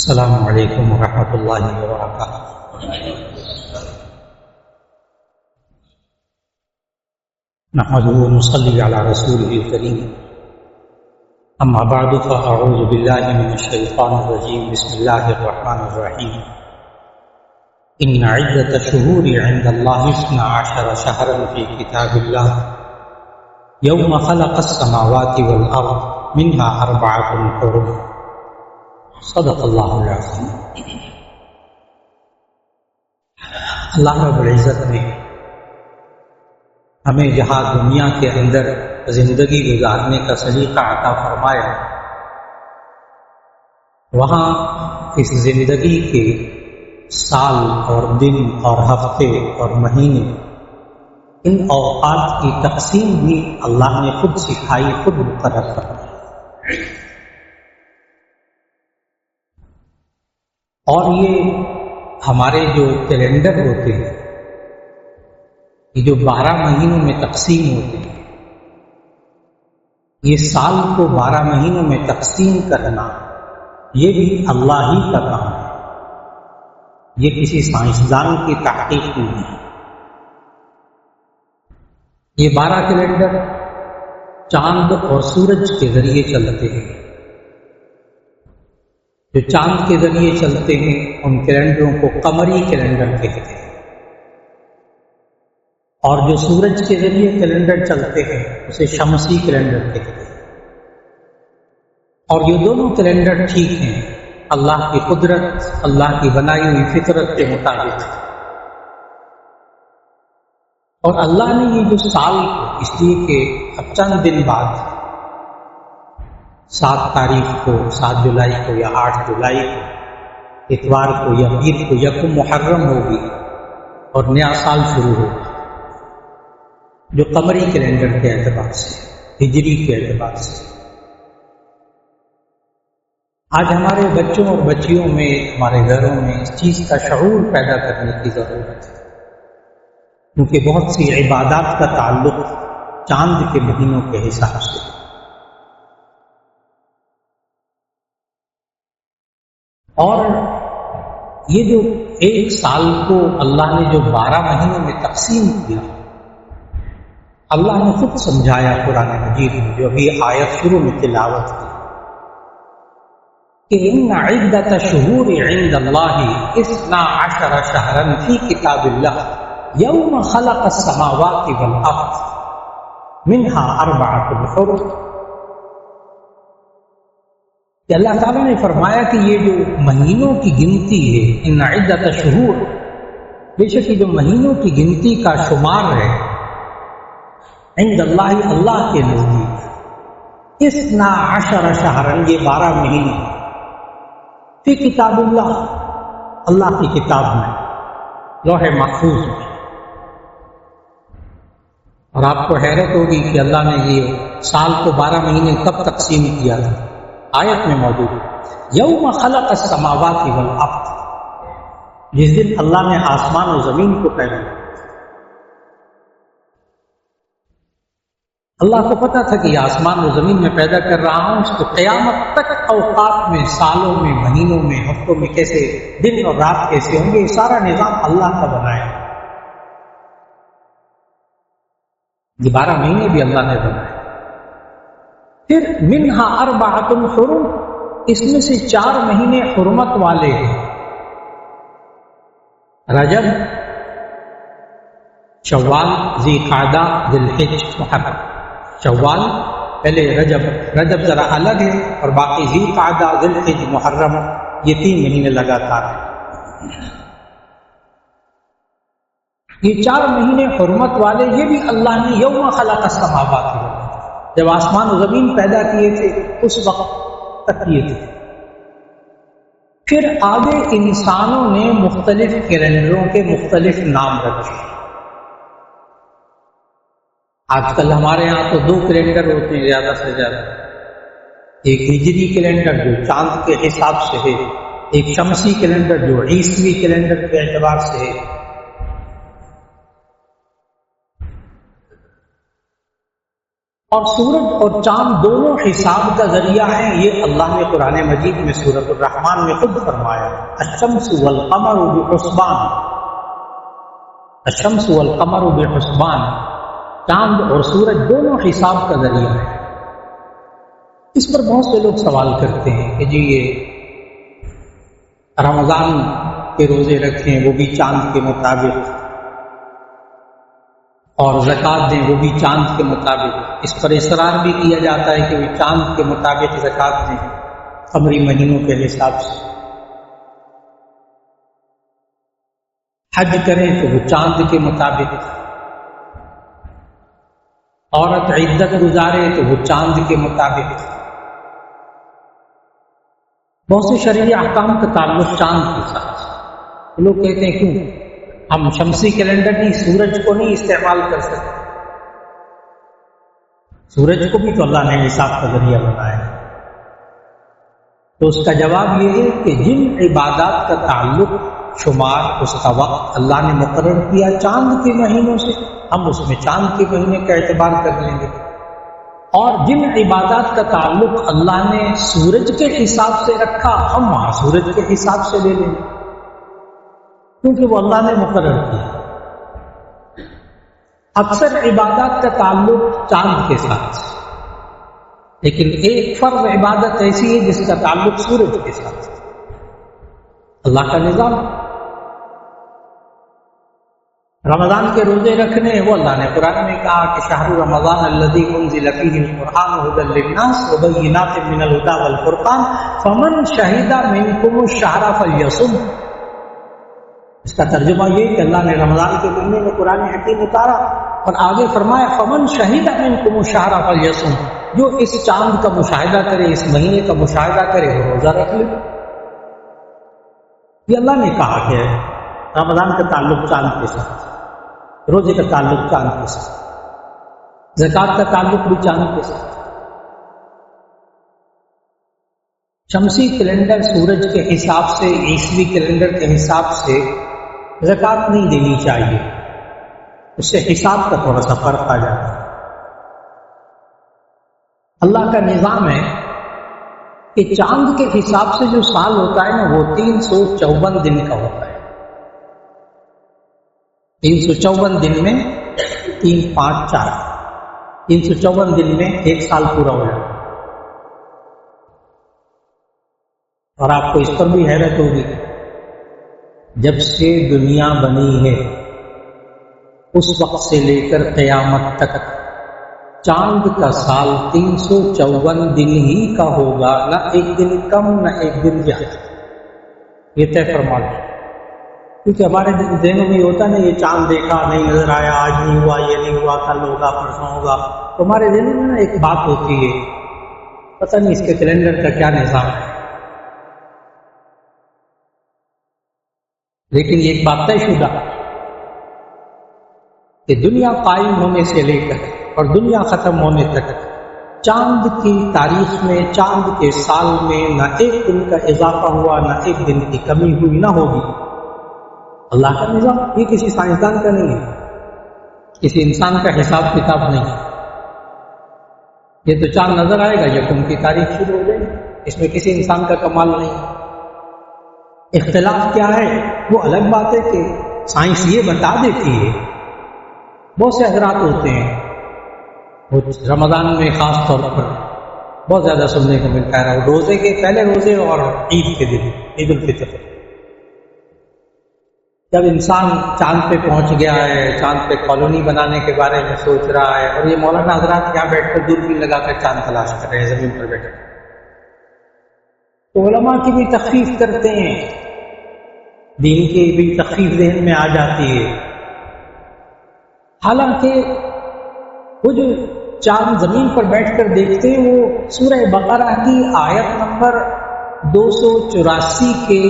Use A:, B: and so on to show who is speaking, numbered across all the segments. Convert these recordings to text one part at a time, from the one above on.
A: السلام علیکم ورحمۃ اللہ وبرکاتہ۔ نحمده ونصلي على رسوله الكريم، اما بعد فاعوذ باللہ من الشیطان الرجیم، بسم اللہ الرحمن الرحیم۔ ان عدۃ الشہور عند اللہ 12 شہرا فی کتاب اللہ یوم خلق السماوات والارض منها 4 حرم۔ صدق اللہ العظیم۔ اللہ رب العزت نے ہمیں جہاں دنیا کے اندر زندگی گزارنے کا سلیقہ عطا فرمایا، وہاں اس زندگی کے سال اور دن اور ہفتے اور مہینے، ان اوقات کی تقسیم بھی اللہ نے خود سکھائی، خود مقرر فرمائی۔ اور یہ ہمارے جو کیلنڈر ہوتے ہیں، یہ جو 12 مہینوں میں تقسیم ہوتے ہیں، یہ سال کو 12 مہینوں میں تقسیم کرنا، یہ بھی اللہ ہی کا کام ہے، یہ کسی سائنسدان کی تحقیق نہیں ہے۔ یہ 12 کیلنڈر چاند اور سورج کے ذریعے چلتے ہیں۔ جو چاند کے ذریعے چلتے ہیں ان کیلنڈروں کو قمری کیلنڈر کہتے ہیں، اور جو سورج کے ذریعے کیلنڈر چلتے ہیں اسے شمسی کیلنڈر کہتے ہیں۔ اور یہ دونوں کیلنڈر ٹھیک ہیں، اللہ کی قدرت، اللہ کی بنائی ہوئی فطرت کے مطابق۔ اور اللہ نے یہ جو سال کو، اس لیے کہ اب چند دن بعد 7 تاریخ کو، 7 جولائی کو یا 8 جولائی کو، اتوار کو یا پیر کو 1 محرم ہوگی اور نیا سال شروع ہوگا، جو قمری کیلنڈر کے اعتبار سے، ہجری کے اعتبار سے۔ آج ہمارے بچوں اور بچیوں میں، ہمارے گھروں میں اس چیز کا شعور پیدا کرنے کی ضرورت ہے، کیونکہ بہت سی عبادات کا تعلق چاند کے مہینوں کے حساب سے۔ اور یہ جو ایک سال کو اللہ نے جو 12 مہینوں میں تقسیم کیا، اللہ نے خود سمجھایا قرآن مجید میں، جو ابھی آیت شروع میں تلاوت کی، کہ ان عدۃ الشہور عند اللہ 12 شہرا فی کتاب اللہ یوم خلق السماوات والارض منها 4 حرم۔ کہ اللہ تعالیٰ نے فرمایا کہ یہ جو مہینوں کی گنتی ہے، ان عدۃ الشہور، بے شک یہ جو مہینوں کی گنتی کا شمار ہے، عند اللہ، اللہ کے نزدیک، 12 شہرا، یہ 12 مہینے فی کتاب اللہ، اللہ کی کتاب میں، لوح محفوظ میں۔ اور آپ کو حیرت ہوگی کہ اللہ نے یہ سال کو 12 مہینے کب تقسیم کیا تھا؟ آیت میں موجود ہے، یوم خلق السماوات والارض، جس دن اللہ نے آسمان و زمین کو پیدا کیا۔ اللہ کو پتا تھا کہ یہ آسمان و زمین میں پیدا کر رہا ہوں، اس کو قیامت تک اوقات میں، سالوں میں، مہینوں میں، ہفتوں میں کیسے دن اور رات کیسے ہوں گے، یہ سارا نظام اللہ کا بنایا۔ یہ 12 مہینے بھی اللہ نے بنائے۔ پھر منہا 4 حرم، اس میں سے 4 مہینے حرمت والے ہیں، رجب، شوال، ذی قعدہ، ذی الحج، محرم۔ شوال پہلے، رجب ذرا الگ ہے، اور باقی ذی قعدہ، ذی الحج، محرم، یہ 3 مہینے لگاتار ہیں۔ یہ 4 مہینے حرمت والے، یہ بھی اللہ نے یوم خلق السماوات والارض، جب آسمان و زمین پیدا کیے تھے اس وقت تک کیے تھے۔ پھر آگے انسانوں نے مختلف کیلنڈروں کے مختلف نام رکھے۔ آج کل ہمارے ہاں تو 2 کیلنڈر ہوتے ہیں زیادہ سے زیادہ، ایک ہجری کیلنڈر جو چاند کے حساب سے ہے، ایک شمسی کیلنڈر جو عیسوی کیلنڈر کے اعتبار سے ہے۔ اور سورج اور چاند دونوں حساب کا ذریعہ ہیں، یہ اللہ نے قرآن مجید میں سورۃ الرحمن میں خود فرمایا، الشمس والقمر بحسبان، الشمس والقمر بحسبان، چاند اور سورج دونوں حساب کا ذریعہ ہے۔ اس پر بہت سے لوگ سوال کرتے ہیں کہ جی یہ رمضان کے روزے رکھیں وہ بھی چاند کے مطابق، اور زکوٰۃ دیں وہ بھی چاند کے مطابق، اس پر اصرار بھی کیا جاتا ہے کہ وہ چاند کے مطابق زکوٰۃ دیں قمری مہینوں کے حساب سے، حج کریں تو وہ چاند کے مطابق، عورت عدت گزارے تو وہ چاند کے مطابق۔ بہت سے شرعی احکام کا تعلق چاند کے ساتھ، لوگ کہتے ہیں کیوں ہم شمسی کیلنڈر نہیں، سورج کو نہیں استعمال کر سکتے؟ سورج کو بھی تو اللہ نے حساب کا ذریعہ بنایا ہے۔ تو اس کا جواب یہ ہے کہ جن عبادات کا تعلق شمار اس کا وقت اللہ نے مقرر کیا چاند کے مہینوں سے، ہم اس میں چاند کے مہینے کا اعتبار کر لیں گے، اور جن عبادات کا تعلق اللہ نے سورج کے حساب سے رکھا ہم وہاں سورج کے حساب سے لے لیں گے، کیونکہ وہ اللہ نے مقرر کیا۔ اکثر عبادات کا تعلق چاند کے ساتھ، لیکن ایک فرض عبادت ایسی ہے جس کا تعلق سورج کے ساتھ، اللہ کا نظام۔ رمضان کے روزے رکھنے وہ اللہ نے قرآن میں کہا کہ شہر رمضان الذی انزل فیہ القرآن ھدی للناس وبینات من الھدی والفرقان فمن شہد منکم الشہر فلیصم۔ اس کا ترجمہ یہ کہ اللہ نے رمضان کے مہینے میں قرآن حکیم اتارا اور آگے فرمایا فمن شہد منکم الشہر فلیصم، جو اس چاند کا مشاہدہ کرے، اس مہینے کا مشاہدہ کرے وہ روزہ رکھ لے۔ یہ اللہ نے کہا کہ رمضان کا تعلق چاند کے ساتھ، روزے کا تعلق چاند کے ساتھ، زکوٰۃ کا تعلق بھی چاند کے ساتھ۔ شمسی کیلنڈر سورج کے حساب سے، عیسوی کیلنڈر کے حساب سے زکوٰۃ نہیں دینی چاہیے، اس سے حساب کا تھوڑا سا فرق آ جاتا ہے۔ اللہ کا نظام ہے کہ چاند کے حساب سے جو سال ہوتا ہے نا وہ 354 دن کا ہوتا ہے۔ 354 دن میں 3 5 4 354 دن میں ایک سال پورا ہو جاتا ہے۔ اور آپ کو اس پر بھی حیرت ہوگی، جب سے دنیا بنی ہے اس وقت سے لے کر قیامت تک چاند کا سال 354 دن ہی کا ہوگا، نہ ایک دن کم نہ ایک دن زیادہ، یہ طے فرما دیں۔ کیونکہ ہمارے ذہنوں میں یہ ہوتا نہیں یہ چاند دیکھا نہیں نظر آیا، آج نہیں ہوا، یہ نہیں ہوا، کل ہوگا، پرسوں ہوگا، تو ہمارے ذہنوں میں نا ایک بات ہوتی ہے، پتہ نہیں اس کے کیلنڈر کا کیا نظام ہے۔ لیکن یہ ایک بات طے شدہ کہ دنیا قائم ہونے سے لے کر اور دنیا ختم ہونے تک چاند کی تاریخ میں، چاند کے سال میں نہ ایک دن کا اضافہ ہوا، نہ ایک دن کی کمی ہوئی، نہ ہوگی۔ اللہ کا نظام، یہ کسی سائنسدان کا نہیں ہے، کسی انسان کا حساب کتاب نہیں ہے۔ یہ تو چاند نظر آئے گا یکم کی تاریخ شروع ہو جائے گی، اس میں کسی انسان کا کمال نہیں۔ اختلاف کیا ہے وہ الگ بات ہے کہ سائنس یہ بتا دیتی ہے۔ بہت سے حضرات ہوتے ہیں وہ رمضان میں خاص طور پر بہت زیادہ سننے کو ملتا ہے، روزے کے پہلے روزے اور عید کے دن، عید الفطر، جب انسان چاند پہ پہنچ گیا ہے، چاند پہ کالونی بنانے کے بارے میں سوچ رہا ہے، اور یہ مولانا حضرات یہاں بیٹھ کر دوربین لگا کر چاند تلاش کر رہے ہیں زمین پر بیٹھ کر، تو علماء کی بھی تخفیف کرتے ہیں، دین کی بھی تخفیف ذہن میں آ جاتی ہے۔ حالانکہ وہ جو چاند زمین پر بیٹھ کر دیکھتے ہیں وہ سورہ بقرہ کی آیت نمبر 284 کے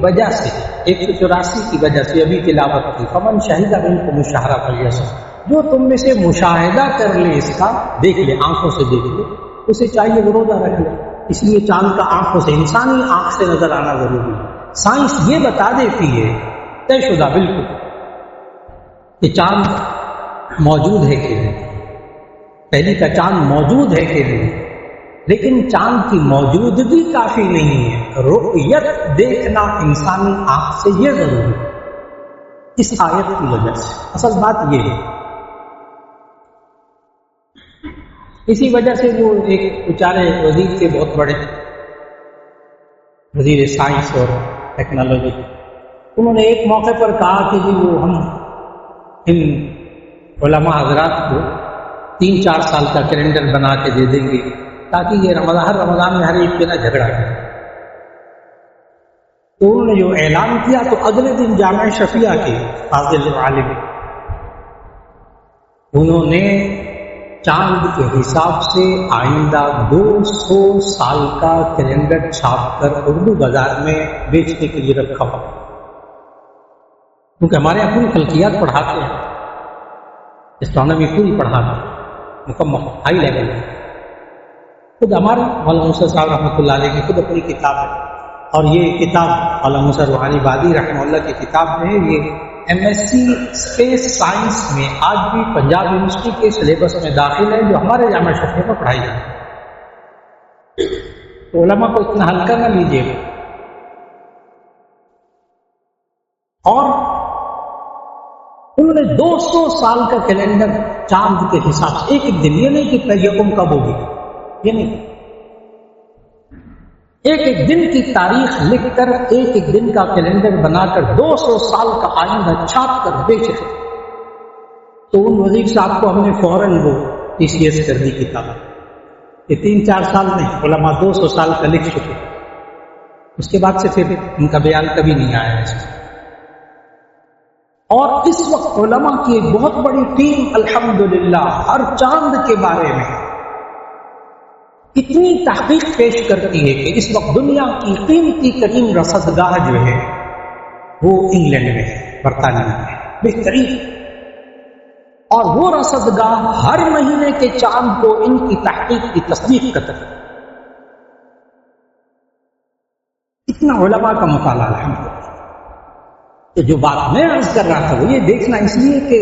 A: وجہ سے، 184 کی وجہ سے ابھی تلاوت کی، فمن شہد منکم الشہر فلیصم، جو تم میں سے مشاہدہ کر لے، اس کا دیکھ لے، آنکھوں سے دیکھ لے، اسے چاہیے وہ روزہ رکھ لے۔ اس لیے چاند کا آنکھوں سے، انسانی آنکھ سے نظر آنا ضروری ہے۔ سائنس یہ بتا دیتی ہے طے شدہ بالکل کہ چاند موجود ہے کہ نہیں، پہلی کا چاند موجود ہے کہ نہیں، لیکن چاند کی موجودگی کافی نہیں ہے، رؤیت دیکھنا انسانی آنکھ سے یہ ضروری ہے اس آیت کی وجہ سے۔ اصل بات یہ ہے، اسی وجہ سے وہ ایک بیچارے وزیر تھے، بہت بڑے وزیر سائنس اور ٹیکنالوجی، انہوں نے ایک موقع پر کہا کہ جی وہ ہم ان علماء حضرات کو 3-4 سال کا کیلنڈر بنا کے دے دیں گے تاکہ یہ ہر رمضان میں ہر ایک کے نہ جھگڑا کرے۔ تو انہوں نے جو اعلان کیا تو اگلے دن جامعہ شفیعہ کے فاضل عالم انہوں نے چاند کے حساب سے آئندہ 200 سال کا کیلنڈر چھاپ کر اردو بازار میں بیچنے کے لیے رکھا ہوا، کیونکہ ہمارے یہاں پوری فلکیات پڑھاتے ہیں، اسٹرانومی پوری پڑھاتے ہیں مکمل ہائی لیول میں۔ خود ہمارے مولانا موسیٰ صاحب رحمۃ اللہ علیہ کی خود اپنی کتاب ہے، اور یہ کتاب مولانا موسیٰ روحانی بادی رحمہ اللہ کی کتاب ہے۔ یہ MSc اسپیس سائنس میں آج بھی پنجاب یونیورسٹی کے سلیبس میں داخل ہے، جو ہمارے جامعہ شفیعہ میں پڑھائی جاتی ہے۔ تو علماء کو اتنا ہلکا نہ لیجیے گا۔ اور انہوں نے 200 سال کا کیلنڈر چاند کے حساب سے، ایک ایک دن، یہ نہیں کہ یکم کب ہوگی، یہ نہیں، ایک ایک دن کی تاریخ لکھ کر ایک ایک دن کا کیلنڈر بنا کر 200 سال کا آئندہ چھاپ کر بیچے۔ تو ان وزیر صاحب کو ہم نے فوراً وہ TCS کر دی کتاب، یہ 3-4 سال نہیں، علماء 200 سال کا لکھ چکے، اس کے بعد سے پھر ان کا بیان کبھی نہیں آیا اس میں۔ اور اس وقت علماء کی ایک بہت بڑی ٹیم الحمدللہ ہر چاند کے بارے میں اتنی تحقیق پیش کرتی ہے کہ اس وقت دنیا کی قیمتی ترین رصدگاہ جو ہے وہ انگلینڈ میں ہے، برطانیہ میں ہے، بہترین، اور وہ رصدگاہ ہر مہینے کے چاند کو ان کی تحقیق کی تصدیق کرتا ہے۔ اتنا علماء کا مطالعہ الحمدللہ۔ تو جو بات میں عرض کر رہا تھا وہ یہ دیکھنا اس لیے کہ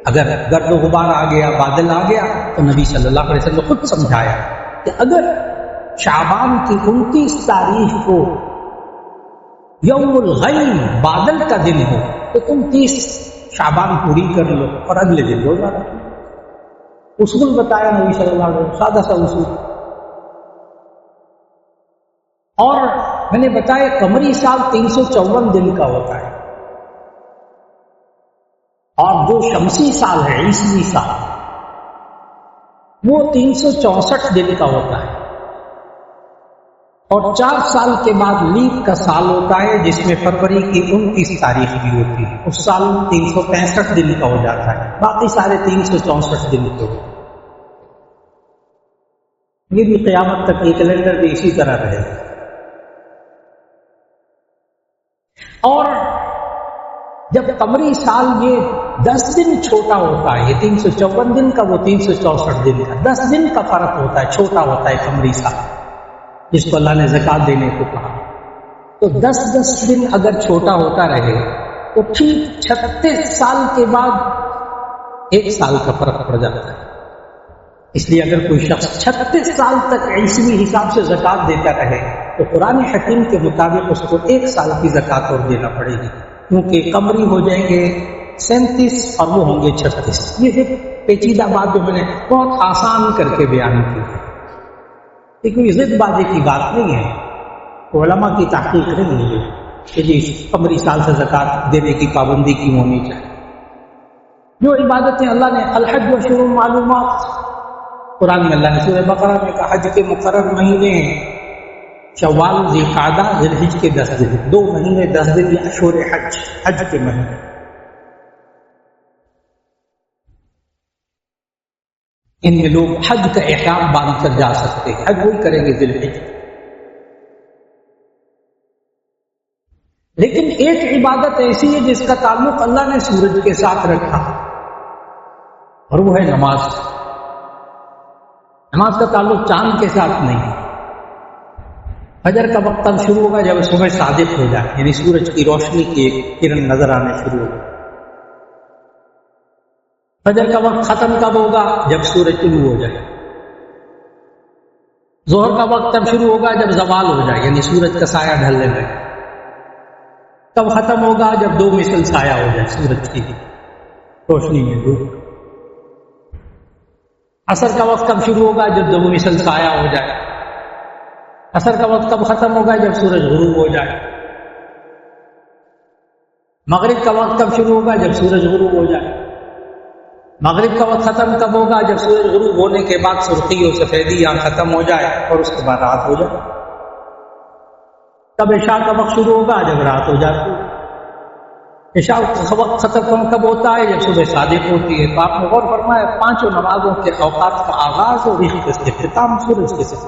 A: اگر گرد و غبار آ گیا، بادل آ گیا، تو نبی صلی اللہ علیہ وسلم نے خود سمجھایا کہ اگر شعبان کی 29 تاریخ کو یوم الغیم بادل کا دن ہو تو تم 30 شعبان پوری کر لو اور اگلے دن روزہ رکھو۔ اصول بتایا نبی صلی اللہ علیہ وسلم، سادہ سا اصول۔ اور میں نے بتایا قمری سال 354 دن کا ہوتا ہے، اور جو شمسی سال ہے، عیسوی سال، وہ 364 دن کا ہوتا ہے، اور 4 سال کے بعد لیپ کا سال ہوتا ہے جس میں فروری کی 29 تاریخ بھی ہوتی ہے، اس سال 365 دن کا ہو جاتا ہے، باقی سارے 364 دن کے ہوتے ہیں۔ یہ بھی قیامت تک یہ کیلنڈر بھی اسی طرح رہے گا۔ اور جب قمری سال یہ 10 دن چھوٹا ہوتا ہے، یہ 354 دن کا، وہ 364 دن کا، 10 دن کا فرق ہوتا ہے، چھوٹا ہوتا ہے قمری سال، جس کو اللہ نے زکوٰۃ دینے کو کہا۔ تو 10 دن اگر چھوٹا ہوتا رہے تو ٹھیک 36 سال کے بعد 1 سال کا فرق پڑ جاتا ہے۔ اس لیے اگر کوئی شخص 36 سال تک عیسوی حساب سے زکوٰۃ دیتا رہے تو قرآن حکیم کے مطابق اس کو 1 سال کی زکوٰۃ اور دینا پڑے گی، کیونکہ قمری ہو جائیں گے 37 اور وہ ہوں گے 36۔ یہ ایک پیچیدہ بات جو میں نے بہت آسان کر کے بیان کی ہے، یہ کوئی ضد بازی کی بات نہیں ہے، علماء کی تحقیق نہیں ہے کہ جی قمری سال سے زکوٰۃ دینے کی پابندی کیوں ہونی چاہیے۔ جو عبادتیں اللہ نے الحج و شروع معلومات، قرآن میں اللہ نے سورہ بقرہ میں کہا حج کے مقرر مہینے ہیں شوال، ذی القعدہ، ذی الحج کے 10 دن، 2 مہینے 10 دن، یہ اشہر حج کے مہینے۔ ان میں لوگ حج کا احرام باندھ کر جا سکتے ہیں، حج وہی کریں گے ذی الحج۔ لیکن ایک عبادت ایسی ہے جس کا تعلق اللہ نے سورج کے ساتھ رکھا، اور وہ ہے نماز۔ نماز کا تعلق چاند کے ساتھ نہیں۔ فجر کا وقت تب شروع ہوگا جب صبح صادق ہو جائے، یعنی سورج کی روشنی کی ایک کرن نظر آنے شروع ہوگی۔ فجر کا وقت ختم کب ہوگا؟ جب سورج طلوع ہو جائے. ظہر کا وقت تب شروع ہوگا جب زوال ہو جائے، یعنی سورج کا سایہ ڈھلنے لگے. کب ختم ہوگا؟ جب 2 مثل سایہ ہو جائے سورج کی روشنی میں ڈوب. عصر کا وقت کب شروع ہوگا؟ جب 2 مثل سایہ ہو جائے. عصر کا وقت کب ختم ہوگا؟ جب سورج غروب ہو جائے. مغرب کا وقت کب شروع ہوگا؟ جب سورج غروب ہو جائے. مغرب کا وقت ختم کب ہوگا؟ جب سورج غروب ہونے کے بعد سرخی اور سفیدی یہاں ختم ہو جائے اور اس کے بعد رات ہو جائے. کب عشاء کا وقت شروع ہوگا؟ جب رات ہو جاتی ہے. عشاء کا وقت ختم کب ہوتا ہے؟ جب صبح صادق ہوتی ہے. تو آپ نے غور فرمایا 5 نمازوں کے اوقات کا آغاز اور اختتام سورج کے ساتھ.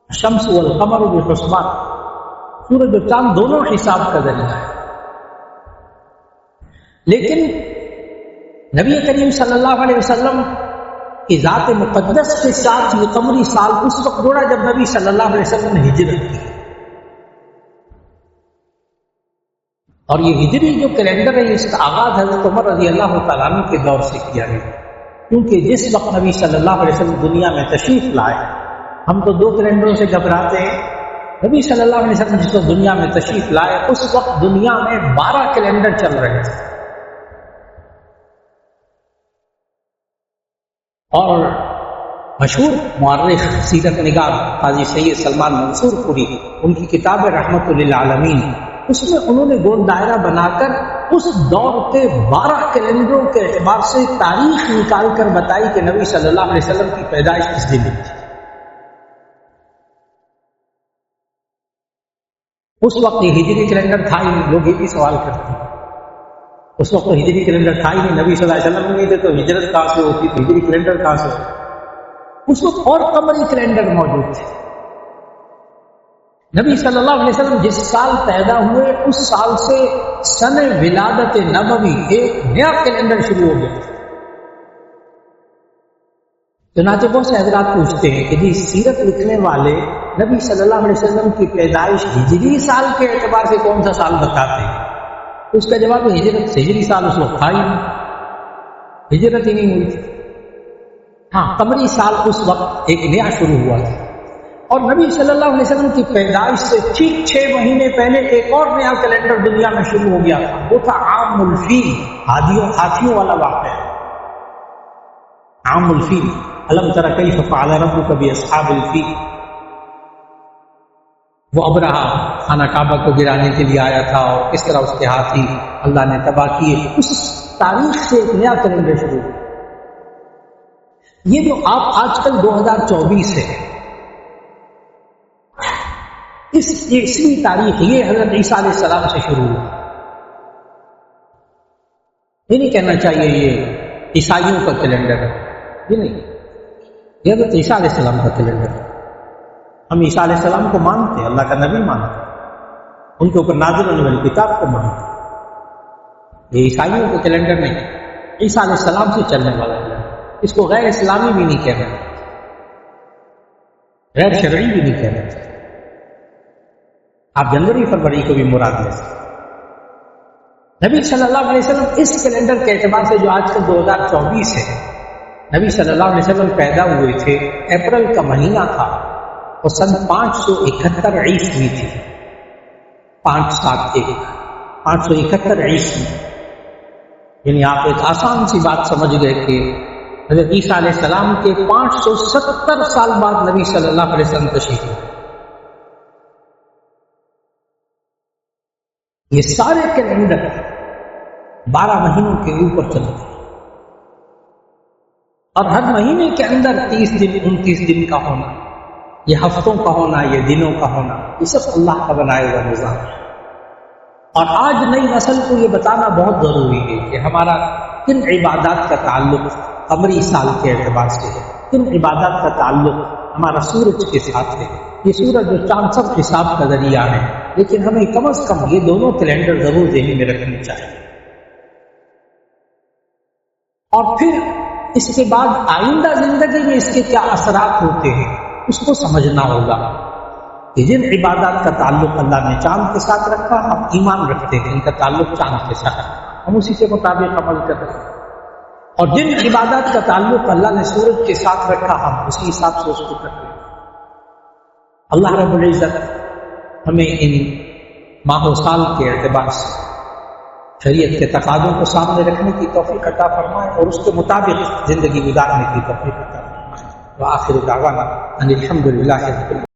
A: الشمس والقمر بحسبان، سورج اور چاند دونوں حساب کا ذریعہ ہے. لیکن نبی کریم صلی اللہ علیہ وسلم کی ذات مقدس کے ساتھ یہ قمری سال اس وقت جوڑا جب نبی صلی اللہ علیہ وسلم نے ہجرت کی. اور یہ ہجری جو کیلنڈر ہے اس کا آغاز حضرت عمر رضی اللہ تعالیٰ عنہ کے دور سے کیا گیا، کیونکہ جس وقت نبی صلی اللہ علیہ وسلم دنیا میں تشریف لائے، ہم تو 2 کیلنڈروں سے گھبراتے ہیں. نبی صلی اللہ علیہ وسلم جس وقت دنیا میں تشریف لائے اس وقت دنیا میں 12 کیلنڈر چل رہے تھے. اور مشہور مورخ سیرت نگار قاضی سید سلمان منصور پوری، ان کی کتاب رحمت للعالمین، اس میں انہوں نے گول دائرہ بنا کر اس دور کے 12 کیلنڈروں کے اعتبار سے تاریخ نکال کر بتائی کہ نبی صلی اللہ علیہ وسلم کی پیدائش کس دن ہوئی تھی. اس وقت یہ ہجری کیلنڈر تھا ہی نہیں. لوگ یہ بھی سوال کرتے ہیں اس وقت تو ہجری کیلنڈر تھا ہی نہیں، نبی صلی اللہ علیہ وسلم نہیں تھے تو ہجرت کہاں سے ہوتی تھی، ہجری کیلنڈر کہاں سے ہوتی؟ اس وقت اور قمری کیلنڈر موجود تھے. نبی صلی اللہ علیہ وسلم جس سال پیدا ہوئے اس سال سے سن ولادت نبوی ایک نیا کیلنڈر شروع ہو گیا. چنانچہ بہت سے حضرات پوچھتے ہیں کہ جی سیرت لکھنے والے نبی صلی اللہ علیہ وسلم کی پیدائش ہجری سال کے اعتبار سے کون سا سال بتاتے ہیں؟ اس کا جواب ہے ہجرت ہجری سال اس وقت تھا ہی نہیں، ہجرت ہی نہیں ہوئی تھی. ہاں قمری سال اس وقت ایک نیا شروع ہوا تھا. اور نبی صلی اللہ علیہ وسلم کی پیدائش سے ٹھیک 6 مہینے پہلے ایک اور نیا کیلنڈر دنیا میں شروع ہو گیا تھا. وہ تھا عام الفیل، ہاتھیوں والا واقعہ. عام الفیل، الم تر کیف فعل ربک باصحاب الفیل. وہ ابرہا خانہ کعبہ کو گرانے کے لیے آیا تھا اور کس طرح اس کے ہاتھی اللہ نے تباہ کیے. اس تاریخ سے ایک نیا کیلنڈر شروع ہوا. یہ جو آپ آج کل 2024 ہے، اس 1ویں تاریخ یہ حضرت عیسیٰ علیہ السلام سے شروع ہوا. یہ نہیں کہنا چاہیے یہ عیسائیوں کا کیلنڈر ہے، یہ نہیں، یہ حضرت عیسیٰ علیہ السلام کا کیلنڈر ہے. ہم عیسیٰ علیہ السلام کو مانتے ہیں، اللہ کا نبی مانتے ہیں، ان کے اوپر نازل ہونے والی کتاب کو مانتے ہیں. یہ عیسائیوں کا کیلنڈر نہیں، عیسیٰ علیہ السلام سے چلنے والا کیلنڈر. اس کو غیر اسلامی بھی نہیں کہنا، غیر شرعی بھی نہیں کہنا. آپ جنوری فروری کو بھی مراد لے سکتے. نبی صلی اللہ علیہ وسلم اس کیلنڈر کے اعتبار سے جو آج کل 2024 ہے، نبی صلی اللہ علیہ وسلم پیدا ہوئے تھے اپریل کا مہینہ تھا اور سن 571 عیسوی تھی. 571 عیسوی. یعنی آپ ایک آسان سی بات سمجھ گئے کہ حضرت عیسیٰ علیہ السلام کے 570 سال بعد نبی صلی اللہ علیہ وسلم تشریف لائے. یہ سارے کیلنڈر 12 مہینوں کے اوپر چلتے ہیں اور ہر مہینے کے اندر 30 دن 29 دن کا ہونا، یہ ہفتوں کا ہونا، یہ دنوں کا ہونا، یہ سب اللہ کا بنایا ہوا نظام ہے. اور آج نئی نسل کو یہ بتانا بہت ضروری ہے کہ ہمارا کن عبادات کا تعلق قمری سال کے اعتبار سے ہے، کن عبادات کا تعلق ہمارا سورج کے ساتھ ہے. یہ سورج اور چاند سب حساب کا ذریعہ ہے، لیکن ہمیں کم از کم یہ دونوں کیلنڈر ضرور ذہن میں رکھنے چاہیے. اور پھر اس کے بعد آئندہ زندگی میں اس کے کیا اثرات ہوتے ہیں اس کو سمجھنا ہوگا کہ جن عبادات کا تعلق اللہ نے چاند کے ساتھ رکھا، ہم ایمان رکھتے ہیں ان کا تعلق چاند کے ساتھ، ہم اسی کے مطابق عمل کر رہے ہیں. اور جن عبادات کا تعلق اللہ نے سورج کے ساتھ رکھا ہم اسی حساب سے اس کو کرتے ہیں۔ اللہ رب العزت ہمیں ان ماہ و سال کے اعتبار سے شریعت کے تقاضوں کو سامنے رکھنے کی توفیق عطا فرمائے اور اس کے مطابق زندگی گزارنے کی توفیق عطا فرمائے۔ وآخر دعوانا ان الحمد للہ رب العالمین۔